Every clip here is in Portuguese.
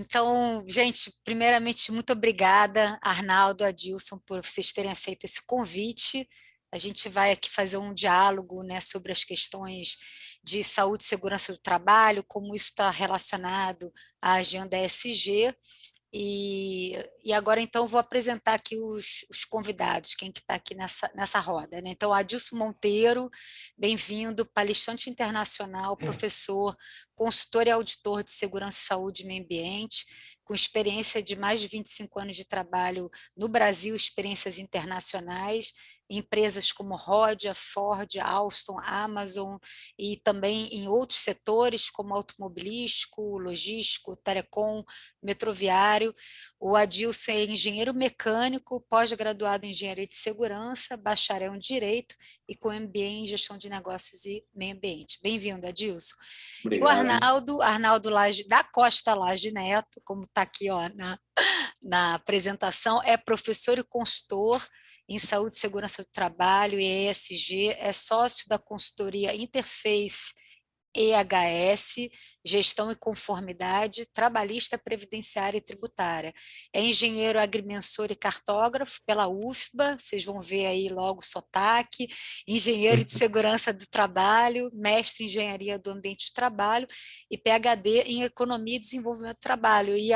Então, gente, primeiramente, muito obrigada, Arnaldo, Adilson, por vocês terem aceito esse convite. A gente vai aqui fazer um diálogo, né, sobre as questões de saúde e segurança do trabalho, como isso está relacionado à agenda ESG. E agora, então, vou apresentar aqui os convidados, quem que está aqui nessa roda, né? Então, Adilson Monteiro, bem-vindo, palestrante internacional, professor, consultor e auditor de segurança, saúde e meio ambiente, com experiência de mais de 25 anos de trabalho no Brasil, experiências internacionais, em empresas como Rodia, Ford, Alstom, Amazon, e também em outros setores, como automobilístico, logístico, telecom, metroviário. O Adilson é engenheiro mecânico, pós-graduado em engenharia de segurança, bacharel em direito e com MBA em gestão de negócios e meio ambiente. Bem-vindo, Adilson. E o Obrigado. Arnaldo Lage, da Costa Lage Neto, como está aqui ó, na apresentação, é professor e consultor em saúde e segurança do trabalho e ESG, é sócio da consultoria Interface EHS, Gestão e Conformidade, Trabalhista, Previdenciária e Tributária. É engenheiro agrimensor e cartógrafo pela UFBA, vocês vão ver aí logo o sotaque, engenheiro de segurança do trabalho, mestre em engenharia do ambiente de trabalho e PhD em Economia e Desenvolvimento do Trabalho. E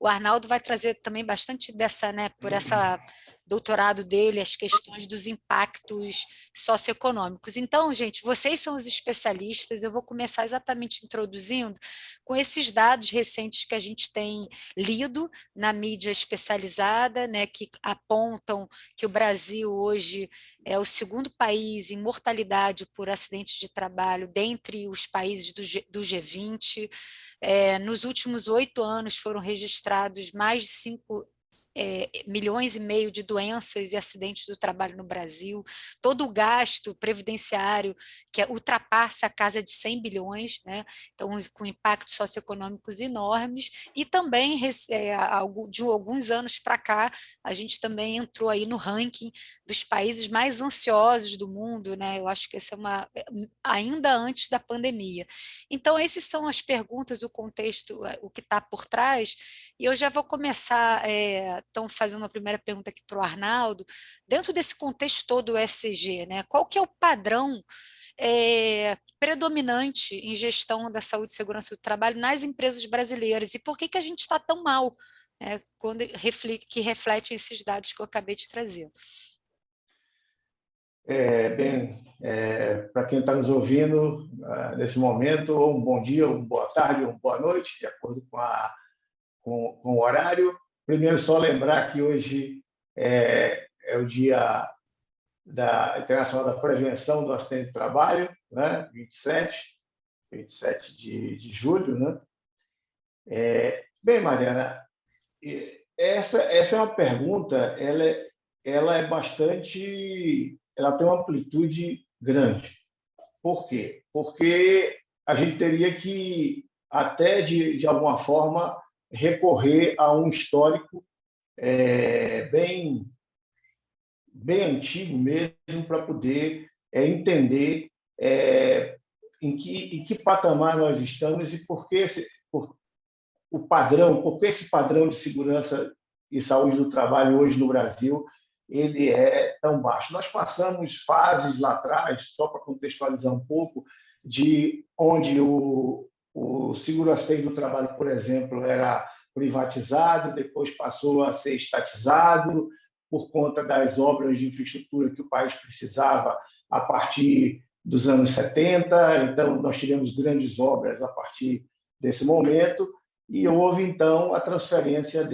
o Arnaldo vai trazer também bastante dessa, né, por essa doutorado dele, as questões dos impactos socioeconômicos. Então, gente, vocês são os especialistas, eu vou começar exatamente introduzindo com esses dados recentes que a gente tem lido na mídia especializada, né, que apontam que o Brasil hoje é o segundo país em mortalidade por acidentes de trabalho dentre os países do G20. Nos últimos 8 anos foram registrados mais de 5 milhões e meio de doenças e acidentes do trabalho no Brasil, todo o gasto previdenciário que ultrapassa a casa de 100 bilhões, né? Então, com impactos socioeconômicos enormes, e também, de alguns anos para cá, a gente também entrou aí no ranking dos países mais ansiosos do mundo, né? Eu acho que essa ainda antes da pandemia. Então, essas são as perguntas, o contexto, o que está por trás, e eu já vou começar, então, fazendo a primeira pergunta aqui para o Arnaldo, dentro desse contexto todo do ESG, né, qual que é o padrão predominante em gestão da saúde e segurança do trabalho nas empresas brasileiras, e por que a gente está tão mal, né, que reflete esses dados que eu acabei de trazer? Para quem está nos ouvindo nesse momento, ou um bom dia, ou uma boa tarde, ou uma boa noite, de acordo com o horário. Primeiro, só lembrar que hoje é o Dia Internacional da Prevenção do Acidente de Trabalho, né? 27 de julho. Né? Bem, Mariana, essa é uma pergunta, ela é bastante, ela tem uma amplitude grande. Por quê? Porque a gente teria que, até de alguma forma, recorrer a um histórico bem antigo mesmo, para poder entender em que patamar nós estamos e por que por que esse padrão de segurança e saúde do trabalho hoje no Brasil ele é tão baixo. Nós passamos fases lá atrás, só para contextualizar um pouco, de onde o seguro-acidente do trabalho, por exemplo, era privatizado, depois passou a ser estatizado por conta das obras de infraestrutura que o país precisava a partir dos anos 70. Então, nós tivemos grandes obras a partir desse momento e houve, então, a transferência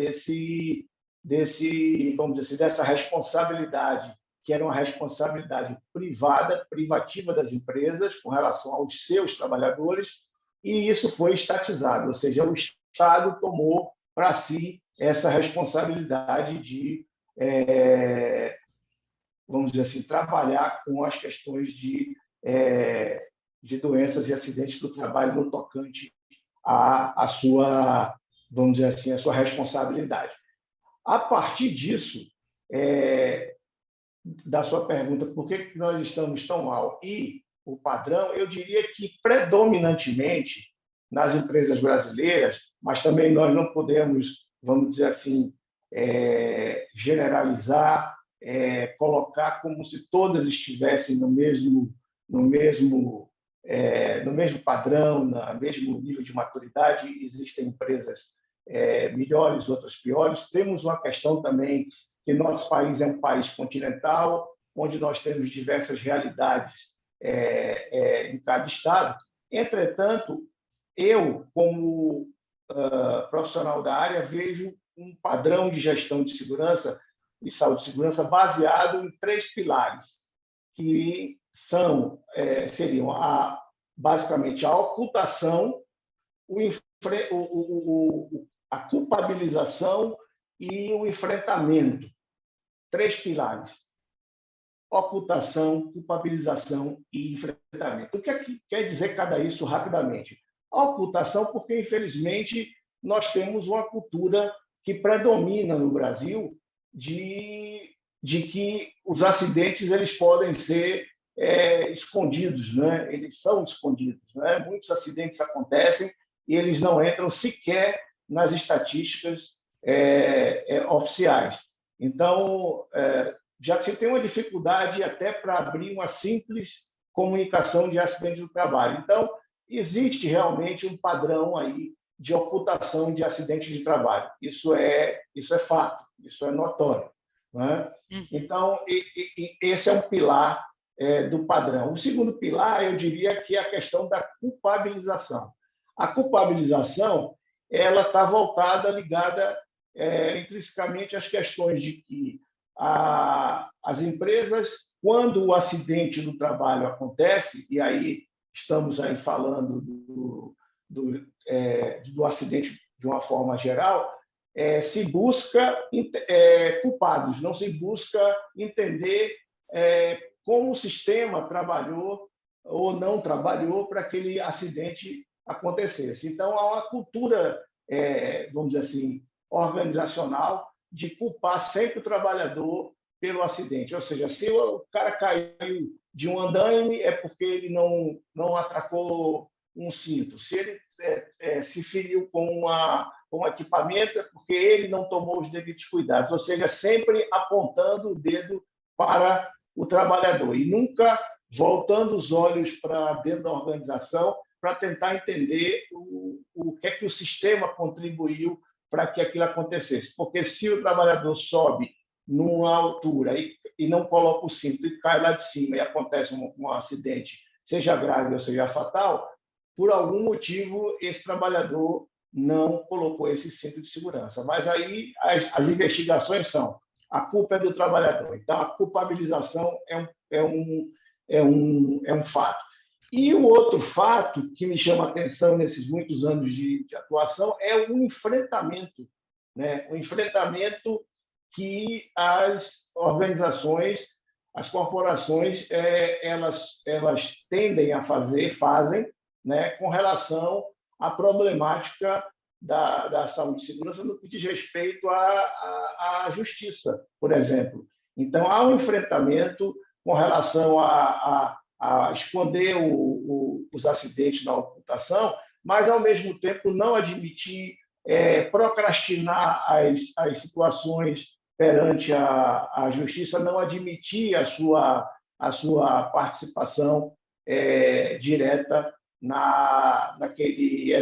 vamos dizer assim, dessa responsabilidade, que era uma responsabilidade privada, privativa das empresas com relação aos seus trabalhadores, e isso foi estatizado, ou seja, o Estado tomou para si essa responsabilidade de, vamos dizer assim, trabalhar com as questões de doenças e acidentes do trabalho no tocante à sua, vamos dizer assim, a sua responsabilidade. A partir disso, da sua pergunta, por que nós estamos tão mal? E o padrão, eu diria que predominantemente nas empresas brasileiras, mas também nós não podemos, vamos dizer assim, generalizar, colocar como se todas estivessem no mesmo, no mesmo padrão, no mesmo nível de maturidade. Existem empresas melhores, outras piores. Temos uma questão também que nosso país é um país continental, onde nós temos diversas realidades em cada estado. Entretanto, eu, como profissional da área, vejo um padrão de gestão de segurança e saúde e segurança baseado em 3 pilares, que seriam basicamente a ocultação, a culpabilização e o enfrentamento. 3 pilares: ocultação, culpabilização e enfrentamento. O que quer dizer cada isso rapidamente? A ocultação, porque, infelizmente, nós temos uma cultura que predomina no Brasil de que os acidentes eles podem ser escondidos, né? Eles são escondidos, né? Muitos acidentes acontecem e eles não entram sequer nas estatísticas oficiais. Então, já se tem uma dificuldade até para abrir uma simples comunicação de acidente do trabalho. Então, existe realmente um padrão aí de ocultação de acidentes de trabalho. Isso é fato, isso é notório, né? Então, esse é um pilar do padrão. O segundo pilar, eu diria que é a questão da culpabilização. A culpabilização ela está voltada, ligada intrinsecamente às questões de que as empresas, quando o acidente do trabalho acontece, e aí estamos aí falando do acidente de uma forma geral, se busca culpados, não se busca entender como o sistema trabalhou ou não trabalhou para aquele acidente acontecesse. Então, há uma cultura, vamos dizer assim, organizacional de culpar sempre o trabalhador pelo acidente. Ou seja, se o cara caiu de um andaime, é porque ele não atracou um cinto. Se ele se feriu com um equipamento, é porque ele não tomou os devidos cuidados. Ou seja, sempre apontando o dedo para o trabalhador e nunca voltando os olhos para dentro da organização para tentar entender o que é que o sistema contribuiu para que aquilo acontecesse. Porque se o trabalhador sobe numa altura e não coloca o cinto e cai lá de cima e acontece um acidente, seja grave ou seja fatal, por algum motivo esse trabalhador não colocou esse cinto de segurança. Mas aí as investigações são: a culpa é do trabalhador. Então, a culpabilização é um fato. E o outro fato que me chama a atenção nesses muitos anos de atuação é o enfrentamento, né? O enfrentamento que as organizações, as corporações, elas tendem a fazem, né, com relação à problemática da saúde e segurança no que diz respeito à justiça, por exemplo. Então, há um enfrentamento com relação a esconder os acidentes na ocultação, mas, ao mesmo tempo, não admitir, procrastinar as situações perante a justiça, não admitir a sua participação direta naqueles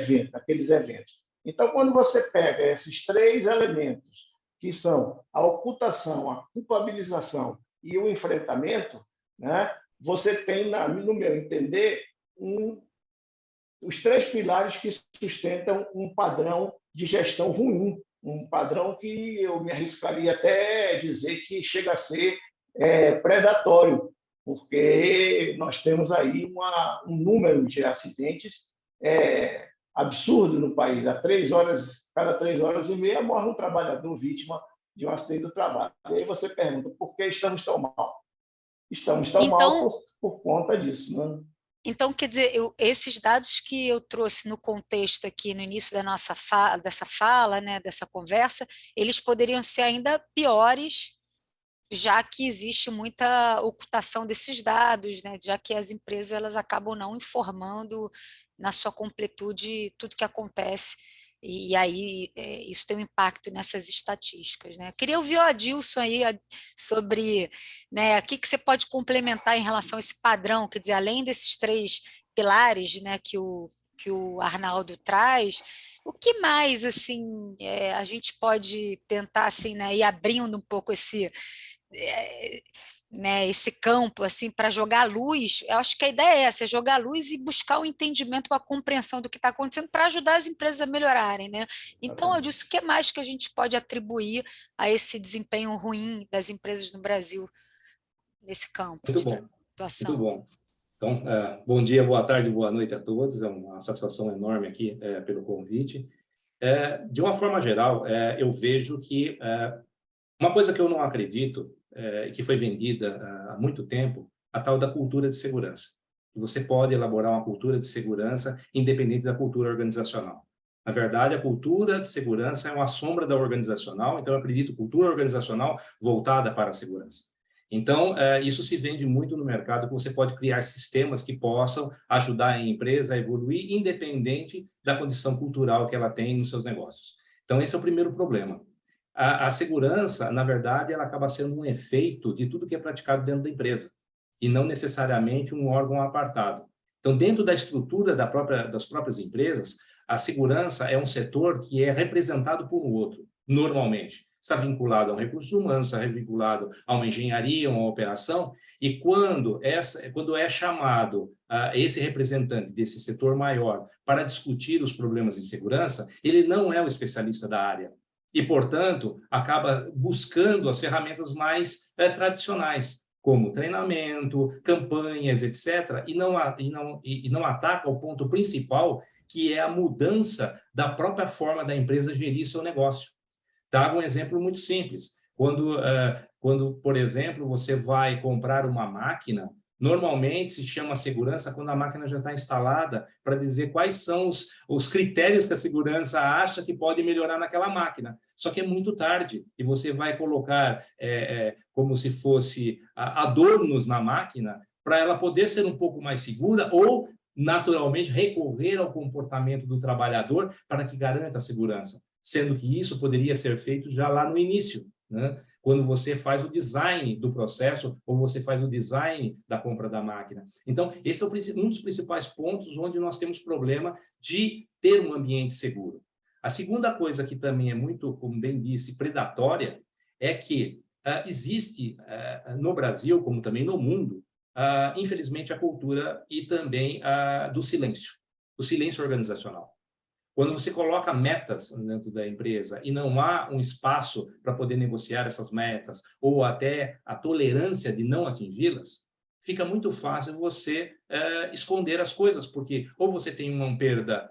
eventos. Então, quando você pega esses 3 elementos, que são a ocultação, a culpabilização e o enfrentamento, né, você tem, no meu entender, os 3 pilares que sustentam um padrão de gestão ruim, um padrão que eu me arriscaria até dizer que chega a ser predatório, porque nós temos aí um número de acidentes absurdo no país. Cada 3 horas e meia morre um trabalhador vítima de um acidente do trabalho. E aí você pergunta: por que estamos tão mal? Estamos tão mal por conta disso, né? Então, quer dizer, esses dados que eu trouxe no contexto aqui, no início dessa fala, né, dessa conversa, eles poderiam ser ainda piores, já que existe muita ocultação desses dados, né, já que as empresas elas acabam não informando na sua completude tudo que acontece E aí isso tem um impacto nessas estatísticas, né? Eu queria ouvir o Adilson aí sobre, né, o que você pode complementar em relação a esse padrão, quer dizer, além desses 3 pilares, né, que o Arnaldo traz, o que mais assim a gente pode tentar assim, né, ir abrindo um pouco é, né, esse campo assim para jogar luz. Eu acho que a ideia é essa, é jogar luz e buscar o entendimento, a compreensão do que está acontecendo para ajudar as empresas a melhorarem, né? Então, eu Exatamente. disse, o que mais que a gente pode atribuir a esse desempenho ruim das empresas no Brasil nesse campo Muito de bom, muito atuação? bom. Então, bom dia, boa tarde, boa noite a todos. É uma satisfação enorme aqui pelo convite. De uma forma geral, eu vejo que uma coisa que eu não acredito, que foi vendida há muito tempo, a tal da cultura de segurança. Você pode elaborar uma cultura de segurança independente da cultura organizacional. Na verdade, a cultura de segurança é uma sombra da organizacional, então eu acredito cultura organizacional voltada para a segurança. Então, isso se vende muito no mercado, que você pode criar sistemas que possam ajudar a empresa a evoluir independente da condição cultural que ela tem nos seus negócios. Então, esse é o primeiro problema. A segurança, na verdade, ela acaba sendo um efeito de tudo que é praticado dentro da empresa, e não necessariamente um órgão apartado. Então, dentro da estrutura das próprias empresas, a segurança é um setor que é representado por um outro, normalmente. Está vinculado a um recurso humano, está vinculado a uma engenharia, uma operação, e quando é chamado esse representante desse setor maior para discutir os problemas de segurança, ele não é o especialista da área, e, portanto, acaba buscando as ferramentas mais tradicionais, como treinamento, campanhas, etc., e não ataca o ponto principal, que é a mudança da própria forma da empresa gerir seu negócio. Trago um exemplo muito simples. Quando, por exemplo, você vai comprar uma máquina, normalmente se chama segurança quando a máquina já está instalada, para dizer quais são os critérios que a segurança acha que pode melhorar naquela máquina. Só que é muito tarde, e você vai colocar como se fosse adornos na máquina para ela poder ser um pouco mais segura ou, naturalmente, recorrer ao comportamento do trabalhador para que garanta a segurança, sendo que isso poderia ser feito já lá no início, né? Quando você faz o design do processo ou você faz o design da compra da máquina. Então, esse é um dos principais pontos onde nós temos problema de ter um ambiente seguro. A segunda coisa que também é muito, como bem disse, predatória, é que existe no Brasil, como também no mundo, infelizmente, a cultura e também do silêncio, o silêncio organizacional. Quando você coloca metas dentro da empresa e não há um espaço para poder negociar essas metas ou até a tolerância de não atingi-las, fica muito fácil você esconder as coisas, porque ou você tem uma perda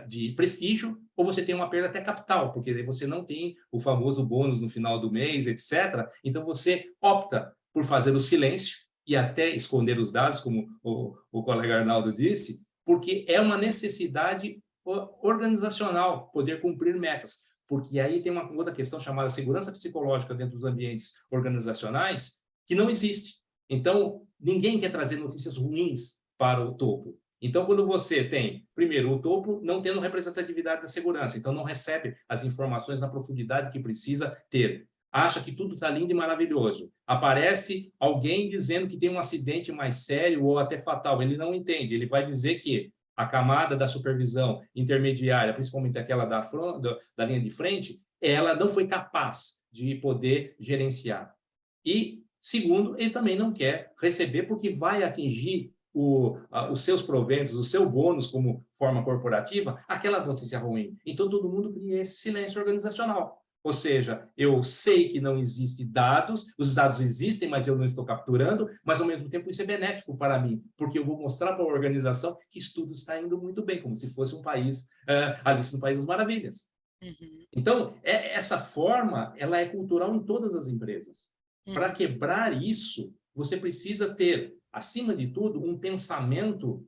de prestígio ou você tem uma perda até capital, porque você não tem o famoso bônus no final do mês, etc. Então, você opta por fazer o silêncio e até esconder os dados, como o colega Arnaldo disse, porque é uma necessidade organizacional poder cumprir metas, porque aí tem uma outra questão chamada segurança psicológica dentro dos ambientes organizacionais que não existe. Então, ninguém quer trazer notícias ruins para o topo. Então, quando você tem, primeiro, o topo não tendo representatividade da segurança, então não recebe as informações na profundidade que precisa ter. Acha que tudo está lindo e maravilhoso. Aparece alguém dizendo que tem um acidente mais sério ou até fatal. Ele não entende. Ele vai dizer que a camada da supervisão intermediária, principalmente aquela da linha de frente, ela não foi capaz de poder gerenciar. E, segundo, ele também não quer receber porque vai atingir os seus proventos, o seu bônus como forma corporativa, aquela notícia ruim. Então, todo mundo cria esse silêncio organizacional. Ou seja, eu sei que não existem dados, os dados existem, mas eu não estou capturando, mas, ao mesmo tempo, isso é benéfico para mim, porque eu vou mostrar para a organização que isso tudo está indo muito bem, como se fosse um país, Alice no País das Maravilhas. Uhum. Então, essa forma, ela é cultural em todas as empresas. Uhum. Para quebrar isso, você precisa ter, acima de tudo, um pensamento,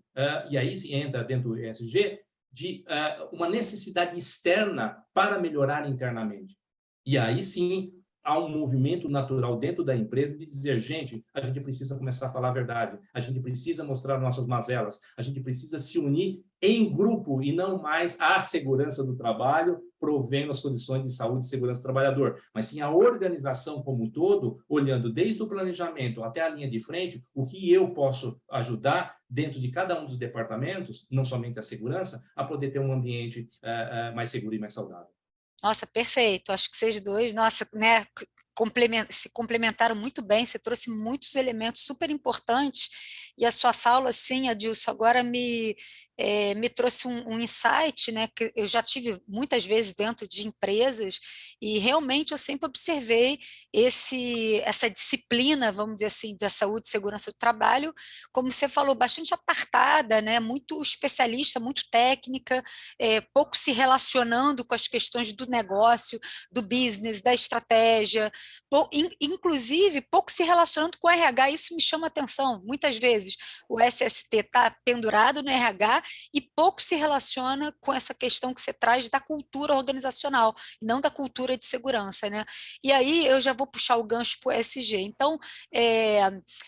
e aí entra dentro do ESG, de uma necessidade externa para melhorar internamente. E aí sim, há um movimento natural dentro da empresa de dizer, gente, a gente precisa começar a falar a verdade, a gente precisa mostrar nossas mazelas, a gente precisa se unir em grupo e não mais a segurança do trabalho provendo as condições de saúde e segurança do trabalhador, mas sim a organização como um todo, olhando desde o planejamento até a linha de frente, o que eu posso ajudar dentro de cada um dos departamentos, não somente a segurança, a poder ter um ambiente mais seguro e mais saudável. Nossa, perfeito. Acho que vocês dois, nossa, né, se complementaram muito bem. Você trouxe muitos elementos super importantes e a sua fala, assim, Adilson, agora me trouxe um insight, né, que eu já tive muitas vezes dentro de empresas e realmente eu sempre observei essa disciplina, vamos dizer assim, da saúde e segurança do trabalho, como você falou, bastante apartada, né, muito especialista, muito técnica, pouco se relacionando com as questões do negócio, do business, da estratégia, inclusive pouco se relacionando com o RH. Isso me chama atenção. Muitas vezes o SST está pendurado no RH e pouco se relaciona com essa questão que você traz da cultura organizacional, não da cultura de segurança, né? E aí eu já vou puxar o gancho para o ESG. Então,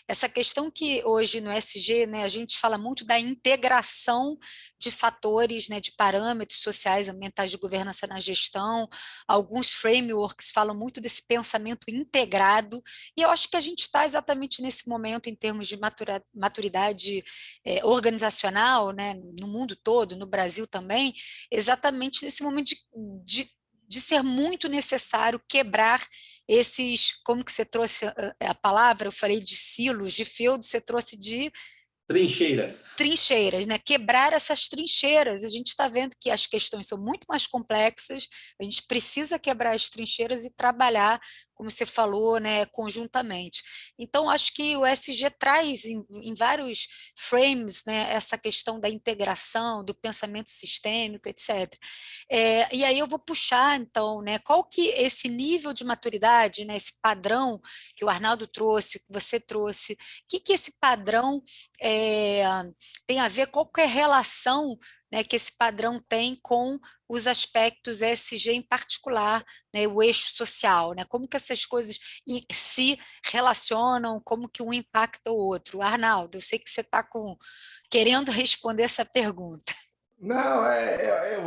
essa questão que hoje no ESG, né, a gente fala muito da integração de fatores, né, de parâmetros sociais, ambientais de governança na gestão. Alguns frameworks falam muito desse pensamento integrado, e eu acho que a gente está exatamente nesse momento em termos de maturidade organizacional, né, no mundo todo, no Brasil também, exatamente nesse momento de ser muito necessário quebrar esses, como que você trouxe a palavra, eu falei de silos, de feudos, você trouxe de trincheiras, né? Quebrar essas trincheiras. A gente está vendo que as questões são muito mais complexas, a gente precisa quebrar as trincheiras e trabalhar, como você falou, né, conjuntamente. Então, acho que o SG traz em vários frames, né, essa questão da integração, do pensamento sistêmico, etc. E aí eu vou puxar, então, né, qual que esse nível de maturidade, né, esse padrão que o Arnaldo trouxe, que você trouxe, o que esse padrão tem a ver, qual que é a relação, né, que esse padrão tem com os aspectos ESG em particular, né, o eixo social, né, como que essas coisas se relacionam, como que um impacta o outro. Arnaldo, eu sei que você está querendo responder essa pergunta. Não,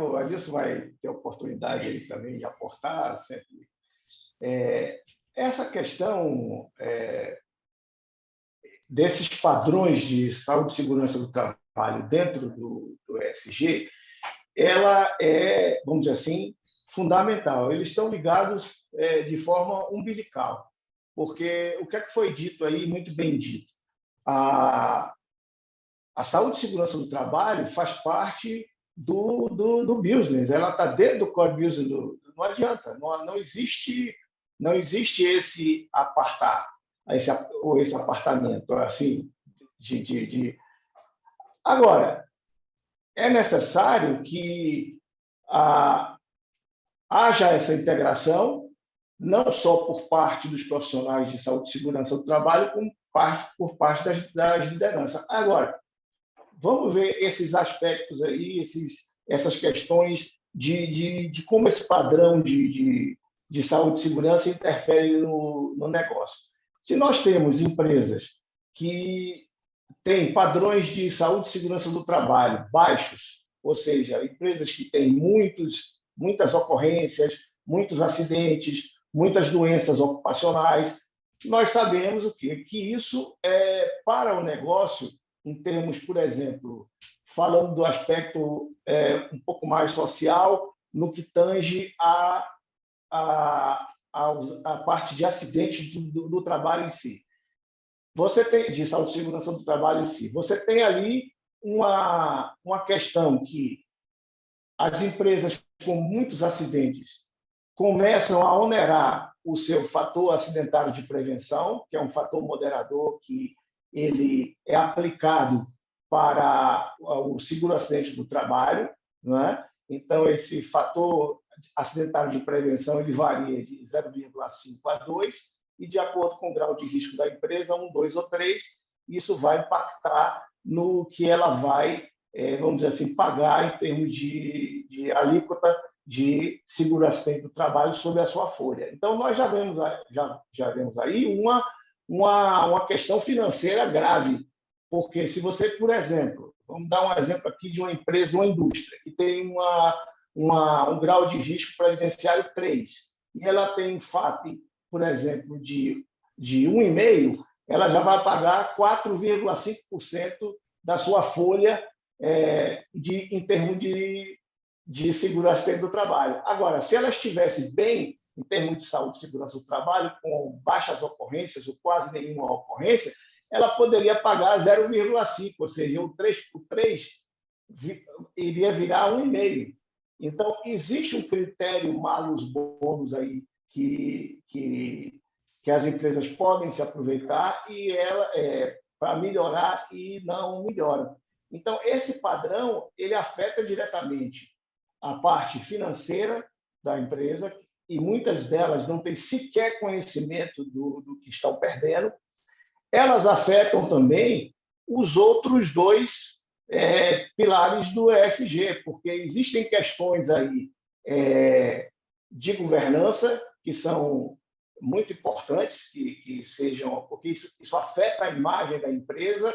o Adilson vai ter oportunidade aí também de aportar sempre. Essa questão desses padrões de saúde e segurança do trabalho dentro do ESG, ela é, vamos dizer assim, fundamental. Eles estão ligados de forma umbilical, porque o que é que foi dito aí, muito bem dito? A saúde e segurança do trabalho faz parte do business, ela está dentro do core business, não adianta, não existe esse apartar, esse apartamento, assim, Agora, é necessário que haja essa integração, não só por parte dos profissionais de saúde e segurança do trabalho, como por parte das lideranças. Agora, vamos ver esses aspectos aí, essas questões de como esse padrão de saúde e segurança interfere no negócio. Se nós temos empresas que têm padrões de saúde e segurança do trabalho baixos, ou seja, empresas que têm muitas ocorrências, muitos acidentes, muitas doenças ocupacionais, nós sabemos o quê? Que isso é para o negócio, em termos, por exemplo, falando do aspecto um pouco mais social, no que tange a parte de acidentes do trabalho em si. Você tem, de saúde e segurança do trabalho em si, você tem ali uma questão que as empresas com muitos acidentes começam a onerar o seu fator acidentário de prevenção, que é um fator moderador que ele é aplicado para o seguro acidente do trabalho, não é? Então, esse fator acidentário de prevenção ele varia de 0,5 a 2, e de acordo com o grau de risco da empresa, 1, 2 ou 3, isso vai impactar no que ela vai, vamos dizer assim, pagar em termos de alíquota de segurança do trabalho sobre a sua folha. Então, nós já vemos aí uma questão financeira grave, porque se você, por exemplo, vamos dar um exemplo aqui de uma empresa, uma indústria, que tem um grau de risco previdenciário 3, e ela tem um FAP, por exemplo, de 1,5%, ela já vai pagar 4,5% da sua folha em termos de segurança do trabalho. Agora, se ela estivesse bem em termos de saúde e segurança do trabalho, com baixas ocorrências ou quase nenhuma ocorrência, ela poderia pagar 0,5%, ou seja, o 3 iria virar 1,5%. Então, existe um critério malus-bônus aí que as empresas podem se aproveitar e ela para melhorar e não melhora. Então, esse padrão ele afeta diretamente a parte financeira da empresa, e muitas delas não têm sequer conhecimento do que estão perdendo. Elas afetam também os outros dois pilares do ESG, porque existem questões aí de governança que são muito importantes, que sejam, porque isso afeta a imagem da empresa.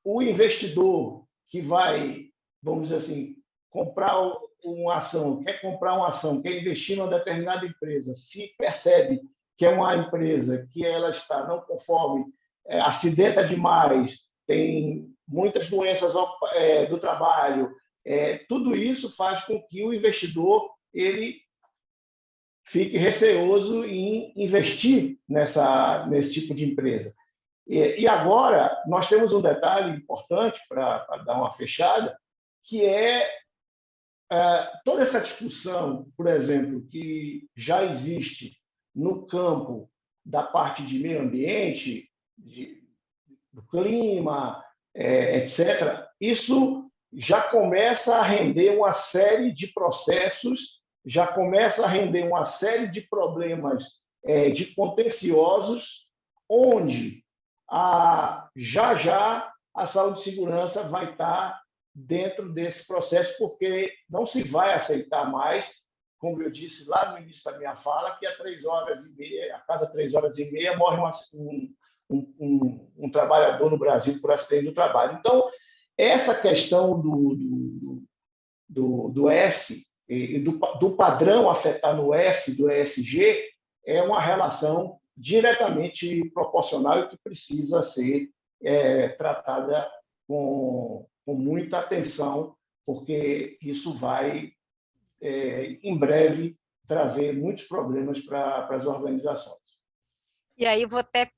O investidor que vai, vamos dizer assim, comprar uma ação, quer investir numa determinada empresa, se percebe que é uma empresa que ela está não conforme, acidenta demais, tem muitas doenças do trabalho, tudo isso faz com que o investidor ele fique receoso em investir nesse tipo de empresa. E agora, nós temos um detalhe importante para dar uma fechada, que toda essa discussão, por exemplo, que já existe no campo da parte de meio ambiente, do clima, etc., isso já começa a render uma série de processos, já começa a render uma série de problemas de contenciosos, onde já a saúde e segurança vai estar dentro desse processo, porque não se vai aceitar mais, como eu disse lá no início da minha fala, que a cada 3 horas e meia morre um trabalhador no Brasil por acidente do trabalho. Então, essa questão do S, do padrão afetar no S, do ESG, é uma relação diretamente proporcional e que precisa ser tratada com muita atenção, porque isso vai, em breve, trazer muitos problemas para as organizações. E aí vou até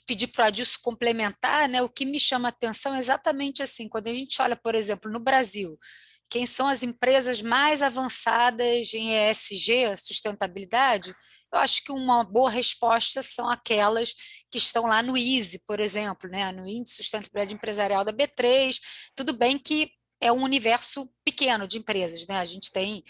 pedir para o Adilson complementar, né? O que me chama a atenção é exatamente assim, quando a gente olha, por exemplo, no Brasil, quem são as empresas mais avançadas em ESG, sustentabilidade, eu acho que uma boa resposta são aquelas que estão lá no ISE, por exemplo, né? No Índice de Sustentabilidade Empresarial da B3. Tudo bem que é um universo pequeno de empresas, né? A gente tem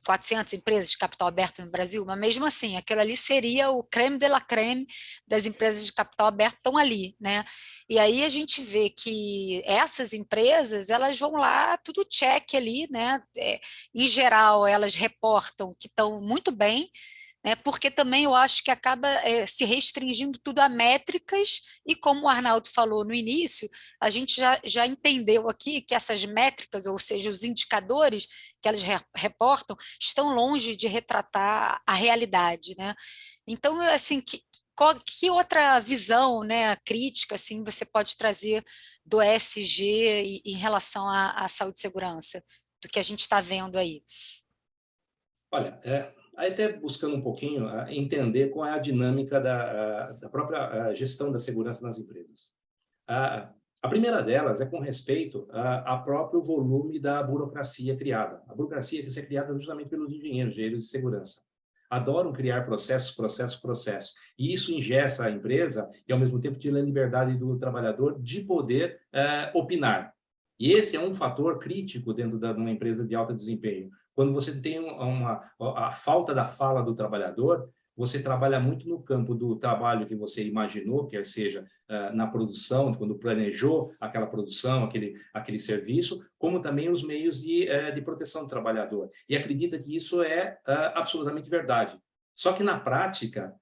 400 empresas de capital aberto no Brasil, mas mesmo assim, aquilo ali seria o creme de la creme das empresas de capital aberto, estão ali, né? E aí a gente vê que essas empresas, elas vão lá, tudo check ali, né? Em geral, elas reportam que estão muito bem, né, porque também eu acho que acaba se restringindo tudo a métricas, e como o Arnaldo falou no início, a gente já entendeu aqui que essas métricas, ou seja, os indicadores que elas reportam, estão longe de retratar a realidade, né? Então, assim, que outra visão, né, crítica assim, você pode trazer do ESG em relação à saúde e segurança, do que a gente está vendo aí? Olha, aí até buscando um pouquinho entender qual é a dinâmica da própria gestão da segurança nas empresas. A primeira delas é com respeito ao próprio volume da burocracia criada. A burocracia que é criada justamente pelos engenheiros de segurança. Adoram criar processos. E isso engessa a empresa e, ao mesmo tempo, tira a liberdade do trabalhador de poder opinar. E esse é um fator crítico dentro de uma empresa de alto desempenho. Quando você tem a falta da fala do trabalhador, você trabalha muito no campo do trabalho que você imaginou, quer seja na produção, quando planejou aquela produção, aquele serviço, como também os meios de proteção do trabalhador. E acredita que isso é absolutamente verdade. Só que na prática,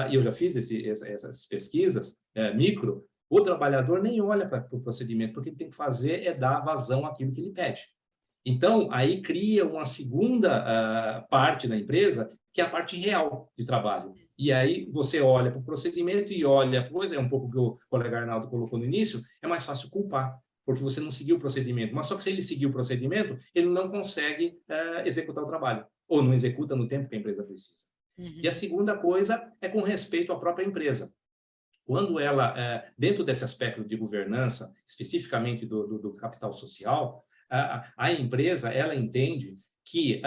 e eu já fiz essas pesquisas micro, o trabalhador nem olha para o procedimento, porque ele tem que fazer é dar vazão àquilo que ele pede. Então, aí cria uma segunda parte da empresa, que é a parte real de trabalho. E aí você olha para o procedimento e olha, pois é um pouco o que o colega Arnaldo colocou no início, é mais fácil culpar, porque você não seguiu o procedimento. Mas só que se ele seguir o procedimento, ele não consegue executar o trabalho, ou não executa no tempo que a empresa precisa. Uhum. E a segunda coisa é com respeito à própria empresa. Quando ela, dentro desse aspecto de governança, especificamente do capital social, a empresa ela entende que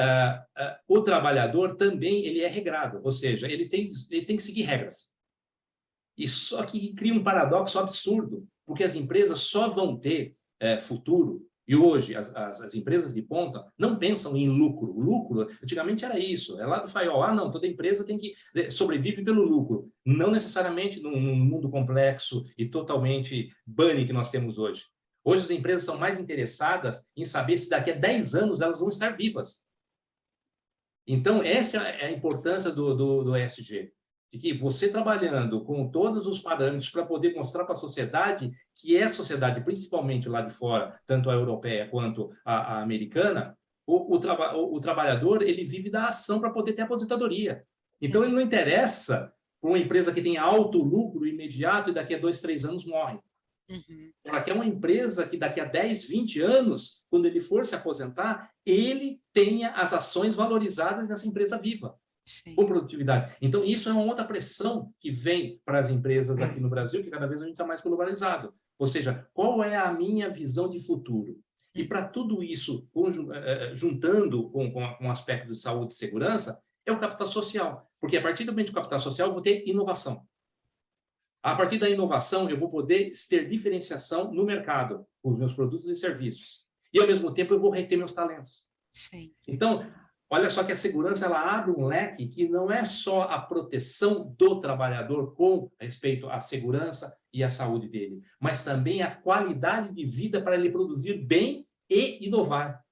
o trabalhador também ele é regrado, ou seja, ele tem que seguir regras. E só que cria um paradoxo absurdo, porque as empresas só vão ter futuro. E hoje, as empresas de ponta não pensam em lucro. O lucro, antigamente era isso. É lá do Fayol. Não, toda empresa tem que sobrevive pelo lucro. Não necessariamente num mundo complexo e totalmente bunny que nós temos hoje. Hoje as empresas são mais interessadas em saber se daqui a 10 anos elas vão estar vivas. Então, essa é a importância do ESG. De que você trabalhando com todos os parâmetros para poder mostrar para a sociedade que é a sociedade, principalmente lá de fora, tanto a europeia quanto a americana, o trabalhador ele vive da ação para poder ter aposentadoria. Então, ele não interessa para uma empresa que tem alto lucro imediato e daqui a 2, 3 anos morre. Uhum. Ela quer uma empresa que daqui a 10, 20 anos, quando ele for se aposentar, ele tenha as ações valorizadas nessa empresa viva. Sim. Com produtividade. Então, isso é uma outra pressão que vem para as empresas aqui no Brasil, que cada vez a gente está mais globalizado. Ou seja, qual é a minha visão de futuro? E para tudo isso, juntando com o aspecto de saúde e segurança, é o capital social. Porque a partir do momento do capital social, eu vou ter inovação. A partir da inovação, eu vou poder ter diferenciação no mercado, com os meus produtos e serviços. E, ao mesmo tempo, eu vou reter meus talentos. Sim. Então, olha só que a segurança ela abre um leque que não é só a proteção do trabalhador com respeito à segurança e à saúde dele, mas também a qualidade de vida para ele produzir bem e inovar.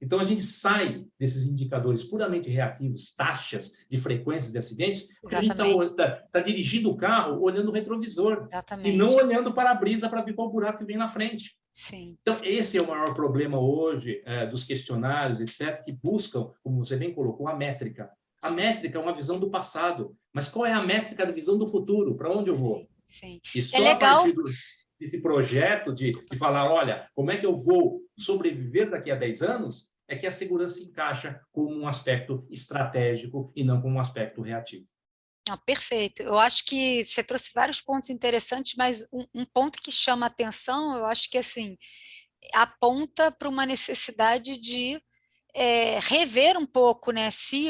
Então, a gente sai desses indicadores puramente reativos, taxas de frequências de acidentes, porque a gente está dirigindo o carro olhando o retrovisor. Exatamente. E não olhando para a brisa para ver qual buraco que vem na frente. Sim. Então, esse é o maior problema hoje dos questionários, etc., que buscam, como você bem colocou, a métrica. A métrica é uma visão do passado, mas qual é a métrica da visão do futuro? Para onde eu vou? Sim. E só é legal. a partir desse projeto de falar, olha, como é que eu vou sobreviver daqui a 10 anos, é que a segurança se encaixa como um aspecto estratégico e não como um aspecto reativo. Perfeito. Eu acho que você trouxe vários pontos interessantes, mas um ponto que chama a atenção, eu acho que assim, aponta para uma necessidade de rever um pouco, né, se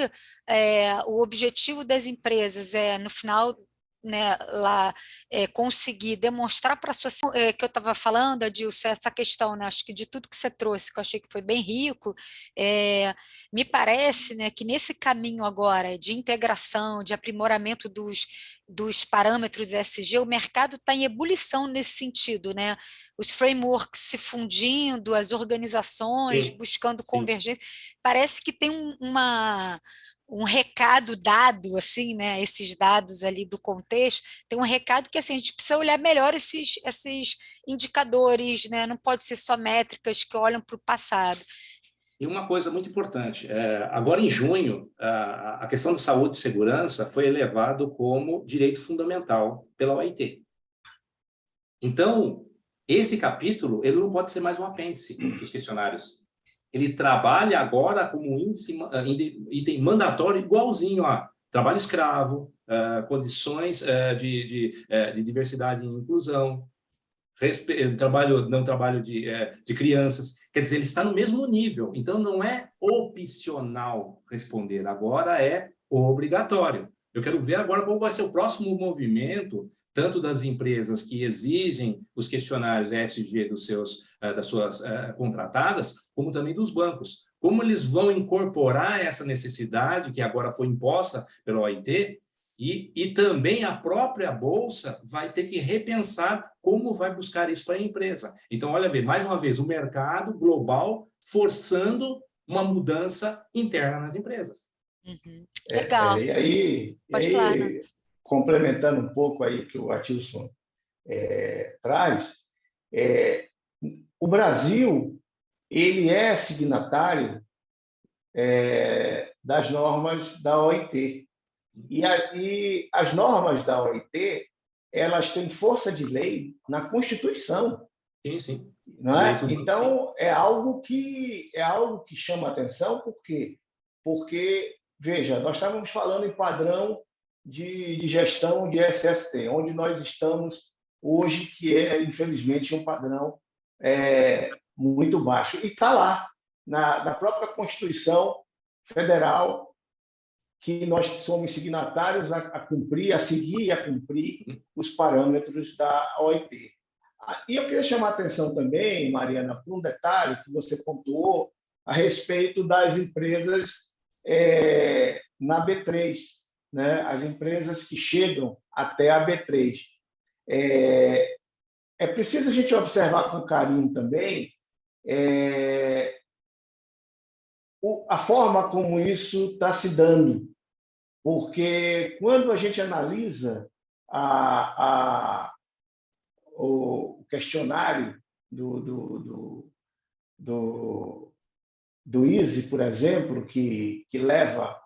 o objetivo das empresas é, no final, né, lá conseguir demonstrar para a sociedade, que eu estava falando, Adilson, essa questão, né, acho que de tudo que você trouxe, que eu achei que foi bem rico, me parece, né, que nesse caminho agora de integração, de aprimoramento dos parâmetros ESG, o mercado está em ebulição nesse sentido, né? Os frameworks se fundindo, as organizações buscando convergência, parece que tem um recado dado, assim, né? Esses dados ali do contexto, tem um recado que assim, a gente precisa olhar melhor esses indicadores, né? Não pode ser só métricas que olham para o passado. E uma coisa muito importante, agora em junho, a questão da saúde e segurança foi elevado como direito fundamental pela OIT. Então, esse capítulo ele não pode ser mais um apêndice dos questionários. Ele trabalha agora como item mandatório igualzinho a trabalho escravo, condições de diversidade e inclusão, trabalho de crianças. Quer dizer, ele está no mesmo nível. Então, não é opcional responder, agora é obrigatório. Eu quero ver agora qual vai ser o próximo movimento, tanto das empresas que exigem os questionários ESG das suas contratadas, como também dos bancos. como eles vão incorporar essa necessidade que agora foi imposta pela OIT, e também a própria Bolsa vai ter que repensar como vai buscar isso para a empresa. Então, olha, mais uma vez, o mercado global forçando uma mudança interna nas empresas. Uhum. Legal. Pode falar, Arnaldo. Complementando um pouco aí que o Atilson traz, o Brasil ele é signatário das normas da OIT. E as normas da OIT, elas têm força de lei na Constituição. Sim, sim. Não é? Então, é algo que chama atenção, por quê? Porque, veja, nós estávamos falando em padrão de gestão de SST, onde nós estamos hoje, que é, infelizmente, um padrão muito baixo. E está lá, na própria Constituição Federal, que nós somos signatários a cumprir, a seguir e a cumprir os parâmetros da OIT. E eu queria chamar a atenção também, Mariana, para um detalhe que você pontuou a respeito das empresas na B3, né? As empresas que chegam até a B3. É preciso a gente observar com carinho também a forma como isso está se dando, porque quando a gente analisa o questionário do ISE, por exemplo, que leva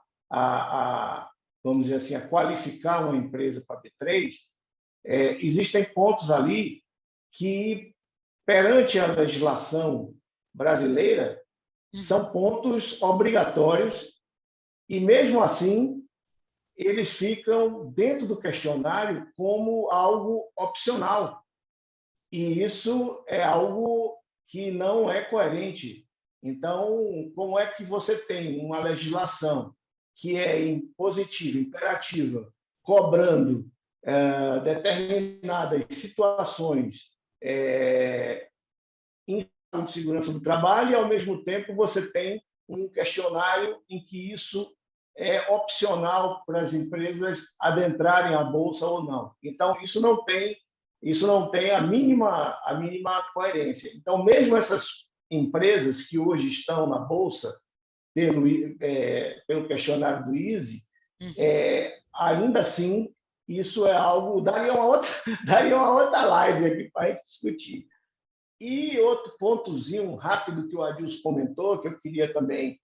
vamos dizer assim, a qualificar uma empresa para B3, existem pontos ali que, perante a legislação brasileira, são pontos obrigatórios e, mesmo assim, eles ficam dentro do questionário como algo opcional. E isso é algo que não é coerente. Então, como é que você tem uma legislação que é impositiva, imperativa, cobrando determinadas situações em de segurança do trabalho e, ao mesmo tempo, você tem um questionário em que isso é opcional para as empresas adentrarem a Bolsa ou não. Então, isso não tem a mínima coerência. Então, mesmo essas empresas que hoje estão na Bolsa, pelo questionário do ISE, ainda assim, isso é algo... Daria uma outra live aqui para a gente discutir. E outro pontozinho rápido que o Adilson comentou, que eu queria também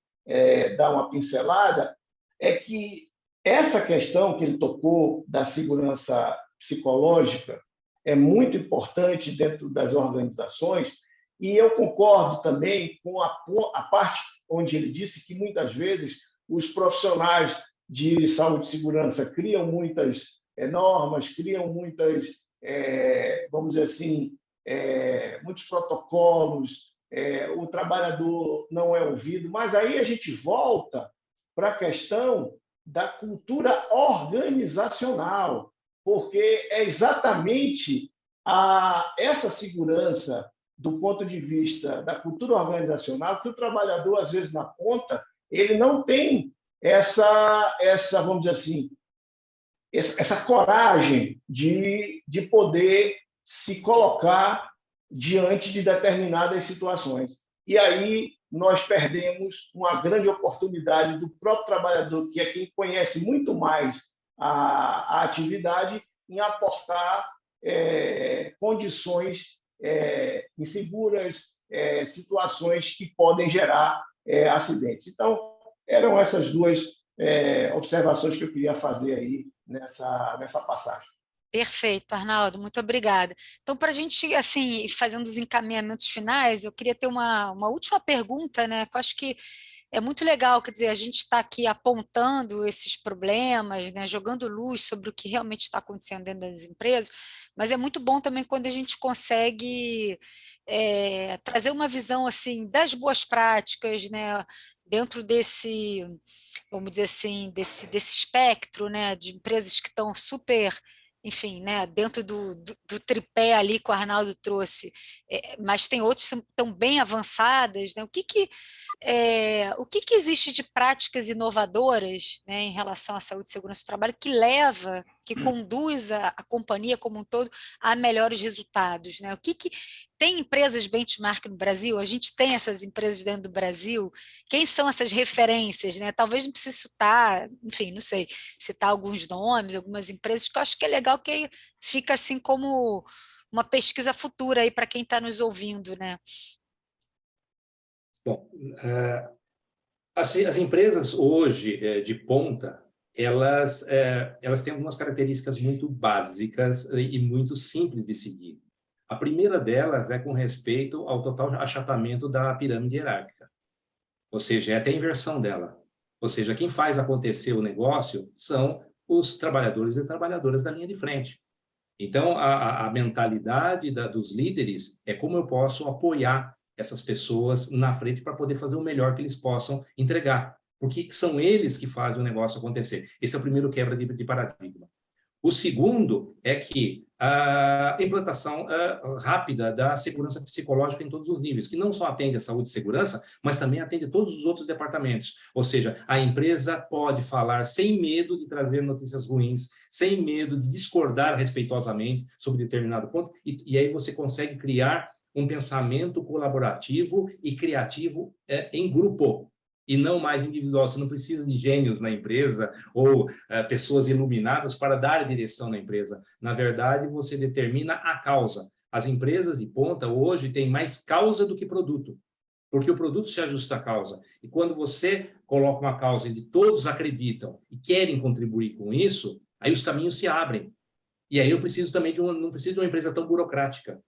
dar uma pincelada, é que essa questão que ele tocou da segurança psicológica é muito importante dentro das organizações, e eu concordo também com a parte onde ele disse que, muitas vezes, os profissionais de saúde e segurança criam muitas normas, criam muitas, vamos dizer assim, muitos protocolos, o trabalhador não é ouvido, mas aí a gente volta para a questão da cultura organizacional, porque é exatamente essa segurança do ponto de vista da cultura organizacional que o trabalhador, às vezes, na ponta, ele não tem essa vamos dizer assim, essa coragem de poder se colocar diante de determinadas situações. E aí nós perdemos uma grande oportunidade do próprio trabalhador, que é quem conhece muito mais a atividade, em aportar condições inseguras, situações que podem gerar acidentes. Então, eram essas duas observações que eu queria fazer aí nessa passagem. Perfeito, Arnaldo, muito obrigada. Então, para a gente, assim, fazendo os encaminhamentos finais, eu queria ter uma última pergunta, né, que eu acho que é muito legal, quer dizer, a gente está aqui apontando esses problemas, né, jogando luz sobre o que realmente está acontecendo dentro das empresas, mas é muito bom também quando a gente consegue trazer uma visão, assim, das boas práticas, né, dentro desse, vamos dizer assim, desse espectro, né, de empresas que estão super enfim, né, dentro do tripé ali que o Arnaldo trouxe, mas tem outros que estão bem avançadas, né? O que que existe de práticas inovadoras, né, em relação à saúde e segurança do trabalho que conduz a companhia como um todo a melhores resultados, né? Tem empresas benchmark no Brasil? A gente tem essas empresas dentro do Brasil? Quem são essas referências, né? Talvez não precise citar, enfim, não sei, citar alguns nomes, algumas empresas, que eu acho que é legal, que fica assim como uma pesquisa futura aí para quem está nos ouvindo, né? Bom, as empresas hoje de ponta, elas têm algumas características muito básicas e muito simples de seguir. A primeira delas é com respeito ao total achatamento da pirâmide hierárquica, ou seja, é até a inversão dela. Ou seja, quem faz acontecer o negócio são os trabalhadores e trabalhadoras da linha de frente. Então, a mentalidade dos líderes é como eu posso apoiar essas pessoas na frente para poder fazer o melhor que eles possam entregar, porque são eles que fazem o negócio acontecer. Esse é o primeiro quebra de paradigma. O segundo é que a implantação rápida da segurança psicológica em todos os níveis, que não só atende a saúde e segurança, mas também atende todos os outros departamentos. Ou seja, a empresa pode falar sem medo de trazer notícias ruins, sem medo de discordar respeitosamente sobre determinado ponto, e aí você consegue criar um pensamento colaborativo e criativo em grupo, e não mais individual. Você não precisa de gênios na empresa ou pessoas iluminadas para dar direção na empresa. Na verdade, você determina a causa. As empresas de ponta hoje têm mais causa do que produto, porque o produto se ajusta à causa. E quando você coloca uma causa onde todos acreditam e querem contribuir com isso, aí os caminhos se abrem. E aí eu preciso também não preciso de uma empresa tão burocrática.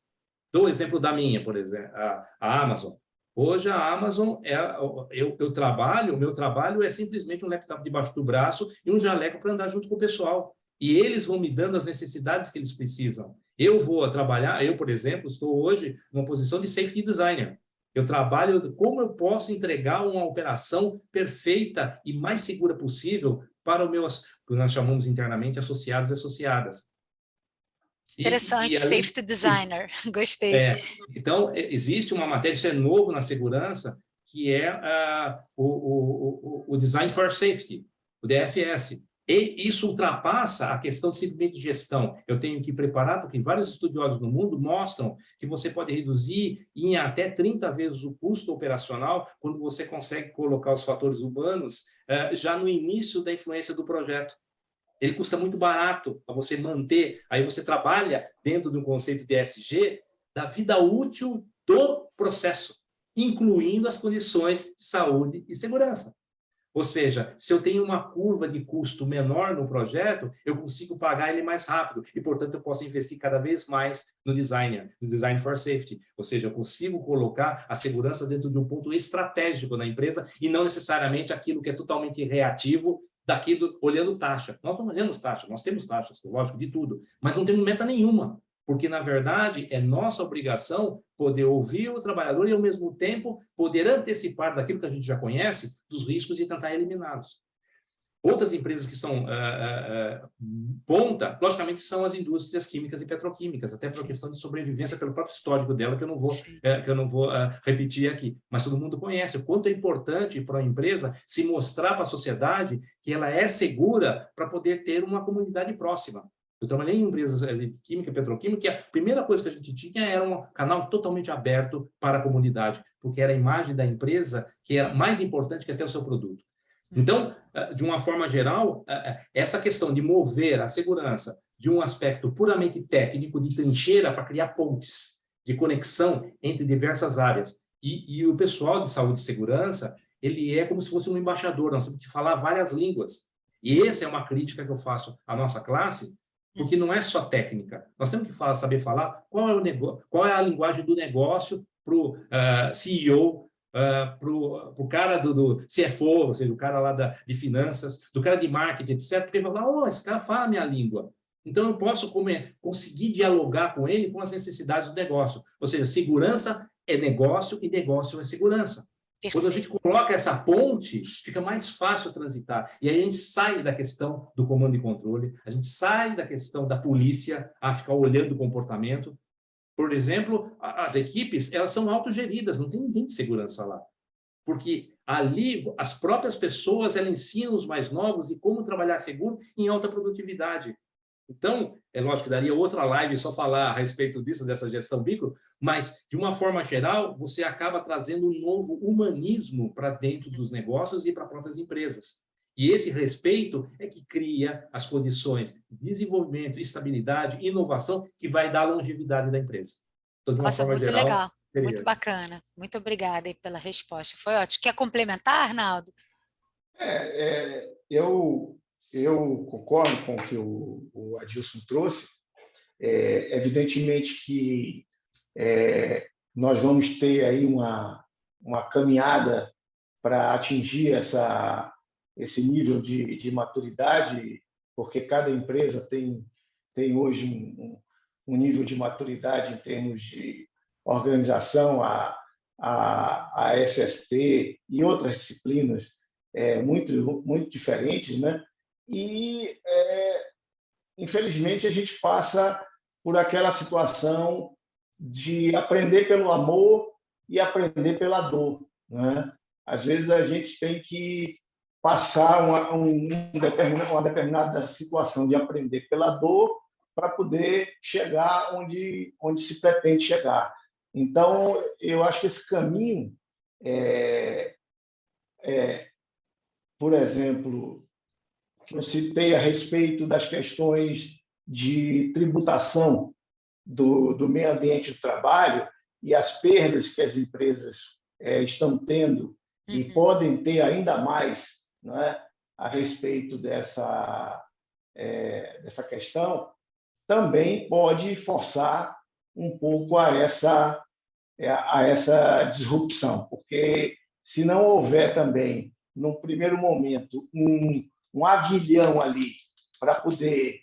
Dou o exemplo da minha, por exemplo, a Amazon. Hoje a Amazon, o meu trabalho é simplesmente um laptop debaixo do braço e um jaleco para andar junto com o pessoal. E eles vão me dando as necessidades que eles precisam. Eu vou trabalhar, eu, por exemplo, estou hoje numa posição de safety designer. Eu trabalho como eu posso entregar uma operação perfeita e mais segura possível para os meus, que nós chamamos internamente, associados e associadas. Interessante, safety designer, gostei. Então, existe uma matéria, isso é novo na segurança, que é o Design for Safety, o DFS. E isso ultrapassa a questão de simplesmente gestão. Eu tenho que preparar, porque vários estudiosos no mundo mostram que você pode reduzir em até 30 vezes o custo operacional quando você consegue colocar os fatores humanos já no início da influência do projeto. Ele custa muito barato para você manter. Aí você trabalha dentro do conceito de ESG da vida útil do processo, incluindo as condições de saúde e segurança. Ou seja, se eu tenho uma curva de custo menor no projeto, eu consigo pagar ele mais rápido e, portanto, eu posso investir cada vez mais no design for safety. Ou seja, eu consigo colocar a segurança dentro de um ponto estratégico na empresa e não necessariamente aquilo que é totalmente reativo daquilo, olhando taxa. Nós não olhamos taxa, nós temos taxas, lógico, de tudo, mas não temos meta nenhuma, porque, na verdade, é nossa obrigação poder ouvir o trabalhador e, ao mesmo tempo, poder antecipar daquilo que a gente já conhece, dos riscos e tentar eliminá-los. Outras empresas que são ponta, logicamente, são as indústrias químicas e petroquímicas, até por questão de sobrevivência, pelo próprio histórico dela, que eu não vou repetir aqui. Mas todo mundo conhece o quanto é importante para a empresa se mostrar para a sociedade que ela é segura para poder ter uma comunidade próxima. Eu trabalhei em empresas de química e petroquímica, e a primeira coisa que a gente tinha era um canal totalmente aberto para a comunidade, porque era a imagem da empresa que era mais importante que até o seu produto. Então, de uma forma geral, essa questão de mover a segurança de um aspecto puramente técnico, de trincheira, para criar pontes de conexão entre diversas áreas. E o pessoal de saúde e segurança, ele é como se fosse um embaixador, nós temos que falar várias línguas. E essa é uma crítica que eu faço à nossa classe, porque não é só técnica. Nós temos que saber falar qual é o negócio, qual é a linguagem do negócio para o CEO, para o cara do CFO, ou seja, o cara lá de finanças, do cara de marketing, etc., porque ele vai falar, esse cara fala a minha língua. Então, eu posso conseguir dialogar com ele com as necessidades do negócio. Ou seja, segurança é negócio e negócio é segurança. Quando a gente coloca essa ponte, fica mais fácil transitar. E aí a gente sai da questão do comando e controle, a gente sai da questão da polícia a ficar olhando o comportamento. Por exemplo, as equipes, elas são autogeridas, não tem ninguém de segurança lá. Porque ali as próprias pessoas elas ensinam os mais novos de como trabalhar seguro em alta produtividade. Então, é lógico que daria outra live só falar a respeito disso, dessa gestão micro, mas, de uma forma geral, você acaba trazendo um novo humanismo para dentro dos negócios e para as próprias empresas. E esse respeito é que cria as condições de desenvolvimento, estabilidade, inovação, que vai dar a longevidade da empresa. Então, de uma Nossa, forma muito geral, legal, muito seria. bacana. Muito obrigada aí pela resposta. Foi ótimo. Quer complementar, Arnaldo? Eu concordo com o que o Adilson trouxe. Evidentemente que nós vamos ter aí uma caminhada para atingir esse nível de maturidade, porque cada empresa tem hoje um nível de maturidade em termos de organização, a SST e outras disciplinas muito diferentes, né? E, infelizmente, a gente passa por aquela situação de aprender pelo amor e aprender pela dor, né? Às vezes a gente tem que passar uma determinada situação de aprender pela dor para poder chegar onde se pretende chegar. Então, eu acho que esse caminho, por exemplo, que eu citei a respeito das questões de tributação do meio ambiente do trabalho e as perdas que as empresas estão tendo e podem ter ainda mais, né, a respeito dessa questão, também pode forçar um pouco a essa disrupção, porque se não houver também, num primeiro momento, um aguilhão ali para poder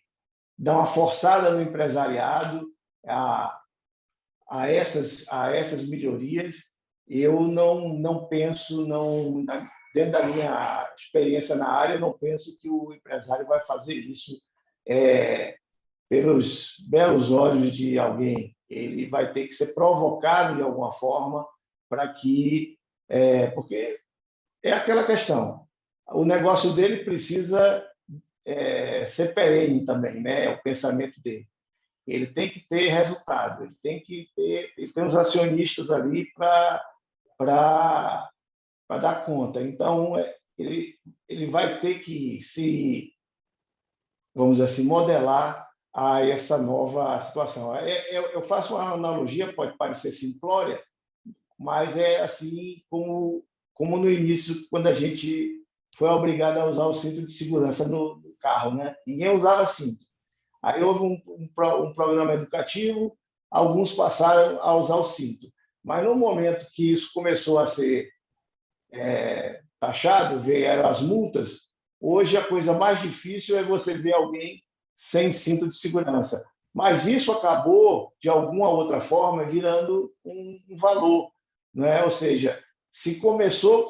dar uma forçada no empresariado a essas melhorias, eu não penso, dentro da minha experiência na área, não penso que o empresário vai fazer isso pelos belos olhos de alguém. Ele vai ter que ser provocado de alguma forma para que... porque é aquela questão, o negócio dele precisa ser perene também, né? O pensamento dele. Ele tem que ter resultado, ele tem os acionistas ali para dar conta. Então, ele vai ter que vamos dizer assim, modelar a essa nova situação. Eu faço uma analogia, pode parecer simplória, mas é assim como no início, quando a gente foi obrigado a usar o cinto de segurança no carro, né? Ninguém usava cinto. Aí houve um programa educativo, alguns passaram a usar o cinto. Mas no momento que isso começou a ser taxado, vieram as multas, hoje a coisa mais difícil é você ver alguém sem cinto de segurança. Mas isso acabou, de alguma outra forma, virando um valor, né? Ou seja, se começou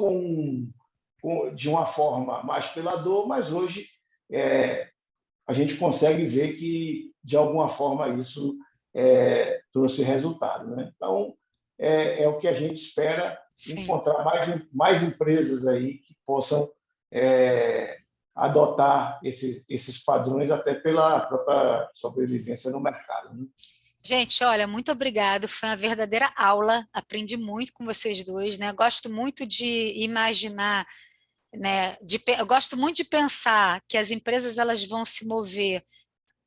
de uma forma mais pela dor, mas hoje a gente consegue ver que, de alguma forma, isso trouxe resultado, né? Então, é o que a gente espera. Sim. Encontrar mais empresas aí que possam adotar esses padrões, até pela própria sobrevivência no mercado, né? Gente, olha, muito obrigada, foi uma verdadeira aula, aprendi muito com vocês dois, né? Gosto muito de imaginar, né? Eu gosto muito de pensar que as empresas elas vão se mover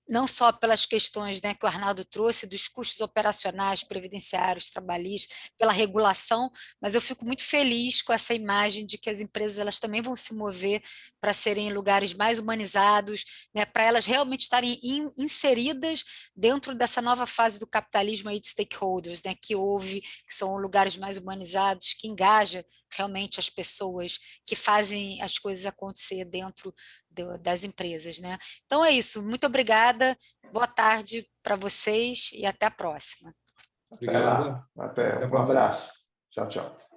não só pelas questões, né, que o Arnaldo trouxe, dos custos operacionais, previdenciários, trabalhistas, pela regulação, mas eu fico muito feliz com essa imagem de que as empresas elas também vão se mover para serem em lugares mais humanizados, né, para elas realmente estarem inseridas dentro dessa nova fase do capitalismo aí de stakeholders, né, que são lugares mais humanizados, que engaja realmente as pessoas que fazem as coisas acontecer dentro das empresas, né? Então é isso, muito obrigada, boa tarde para vocês e até a próxima. Obrigado. Até um abraço. Tchau, tchau.